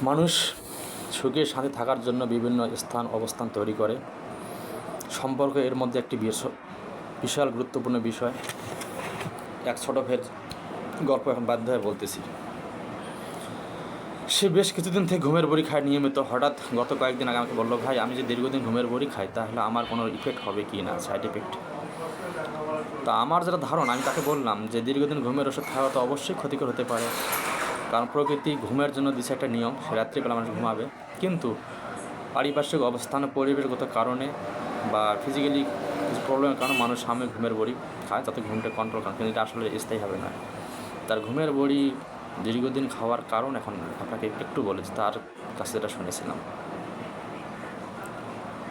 মানুষ সুখে শান্তি থাকার জন্য বিভিন্ন স্থান অবস্থান তৈরি করে। সম্পর্ক এর মধ্যে একটি বিশাল গুরুত্বপূর্ণ বিষয়। এক ছোট ভাইয়ের গল্প এখন বাধ্য হয়ে বলতেছি। সে বেশ কিছুদিন থেকে ঘুমের বড়ি খায় নিয়মিত। হঠাৎ গত কয়েকদিন আগে আমাকে বললো, ভাই আমি যে দীর্ঘদিন ঘুমের বড়ি খাই তাহলে আমার কোনো ইফেক্ট হবে কি না, সাইড ইফেক্ট। তা আমার যেটা ধারণা, আমি তাকে বললাম যে দীর্ঘদিন ঘুমের ওষুধ খাওয়া তো অবশ্যই ক্ষতিকর হতে পারে, কারণ প্রকৃতি ঘুমের জন্য দিচ্ছে একটা নিয়ম, সে রাত্রিবেলা মানুষ ঘুমাবে। কিন্তু পারিপার্শ্বিক অবস্থান, পরিবেশগত কারণে বা ফিজিক্যালি কিছু প্রবলেমের কারণে মানুষ সাময়িক ঘুমের বড়ি খায় যাতে ঘুমটা কন্ট্রোল করে, কিন্তু এটা আসলে স্থায়ী হবে না। তার ঘুমের বড়ি দীর্ঘদিন খাওয়ার কারণ এখন আপনাকে একটু বলেছি, তার কাছে যেটা শুনেছিলাম,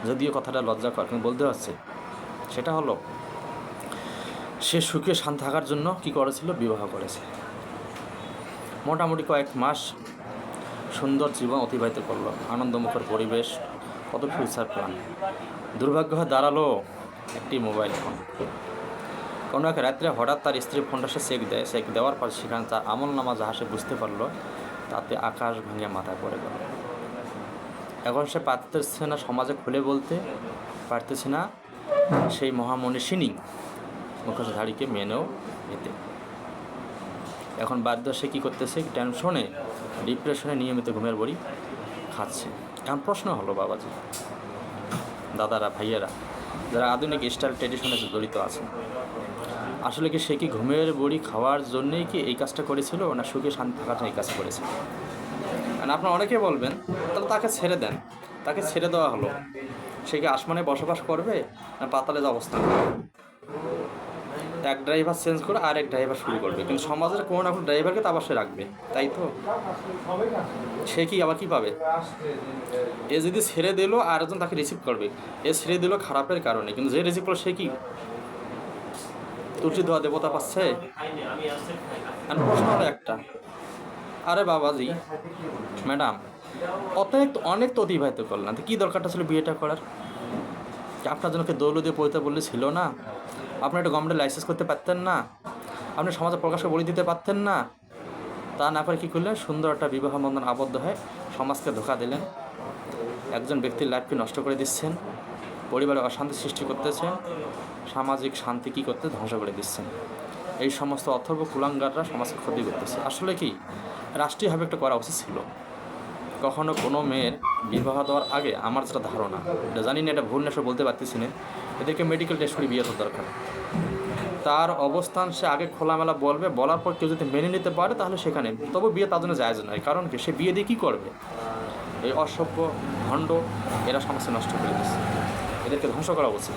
যদিও কথাটা লজ্জাকর কিন্তু বলতে হচ্ছে, সেটা হলো সে সুখে শান্তি থাকার জন্য কী করেছিল, বিবাহ করেছে। মোটামুটি কয়েক মাস সুন্দর জীবন অতিবাহিত করলো, আনন্দমুখর পরিবেশ, কত ফিউচার প্ল্যান। দুর্ভাগ্য হয়ে দাঁড়ালো একটি মোবাইল ফোন। কোনো এক রাত্রে হঠাৎ তার স্ত্রী ফোনটা সে চেক দেওয়ার পর সেখানে তার আমলনামা যাহা সে বুঝতে পারলো, তাতে আকাশ ভেঙে মাথায় পড়ে গেল। এখন সে পারতেছে না সমাজে খুলে বলতে, পারতেছে না সেই মহামনীষিনী মুখোশধারীকে মেনেও নিতে। এখন বাধ্য সে কী করতেছে, টেনশনে ডিপ্রেশনে নিয়মিত ঘুমের বড়ি খাচ্ছে। এখন প্রশ্ন হলো বাবাজি, দাদারা, ভাইয়েরা, যারা আধুনিক স্টাইল ট্রেডিশনে জড়িত আছে, আসলে কি সে কি ঘুমের বড়ি খাওয়ার জন্যেই কি এই কাজটা করেছিল, না সুখে শান্তি থাকার জন্য এই কাজ করেছিল? কারণ আপনারা অনেকে বলবেন তাহলে তাকে ছেড়ে দেন। তাকে ছেড়ে দেওয়া হলো, সে কি আসমানে বসবাস করবে না পাতালে যে অবস্থান করবে? এক ড্রাইভার চেঞ্জ করে আর এক ড্রাইভার শুরু করবে, কিন্তু সমাজের কোনো না কোনো ড্রাইভারকে তো অবশ্যই রাখবে, তাই তো? সে কি আবার কী পাবে? এ যদি ছেড়ে দিল আর একজন তাকে রিসিভ করবে, এ ছেড়ে দিল খারাপের কারণে, কিন্তু যে রিসিভ করলো সে কি তুলসী ধোয়া দেবতা পাচ্ছে? আর প্রশ্ন হলো একটা, আরে বাবাজি, ম্যাডাম, অনেক তো অতিবাহিত করলেন, তো কী দরকারটা ছিল বিয়েটা করার? আপনার জন্য দৌল দিয়ে পড়তে বললে ছিল না? আপনি একটা গভর্নমেন্টের লাইসেন্স করতে পারতেন না? আপনি সমাজে প্রকাশে বলে দিতে পারতেন না? তা না করে কী করলেন, সুন্দর একটা বিবাহ বন্ধন আবদ্ধ হয়ে সমাজকে ধোঁকা দিলেন, একজন ব্যক্তির লাইফকে নষ্ট করে দিচ্ছেন, পরিবারে অশান্তি সৃষ্টি করতেছেন, সামাজিক শান্তি কী করতে ধ্বংস করে দিচ্ছেন। এই সমস্ত অথর্ব কুলাঙ্গাররা সমাজকে ক্ষতি করতেছে। আসলে কি রাষ্ট্রীয়ভাবে একটা করা উচিত ছিল। কখনো কোনো মেয়ের বিবাহ দেওয়ার আগে আমার যেটা ধারণা, এটা জানি না, এটা ভুল নেশো বলতে পারতেছি না, এদেরকে মেডিকেল টেস্ট করে বিয়ে হওয়ার দরকার। তার অবস্থান সে আগে খোলামেলা বলবে, বলার পর কেউ যদি মেনে নিতে পারে তাহলে সেখানে, তবু বিয়ে তার জন্য জায়েজ নয়। কারণ কি, সে বিয়ে দিয়ে কী করবে? এই অসভ্য ভণ্ড এরা সমাজকে নষ্ট করে দিচ্ছে, এদেরকে ধ্বংস করা উচিত।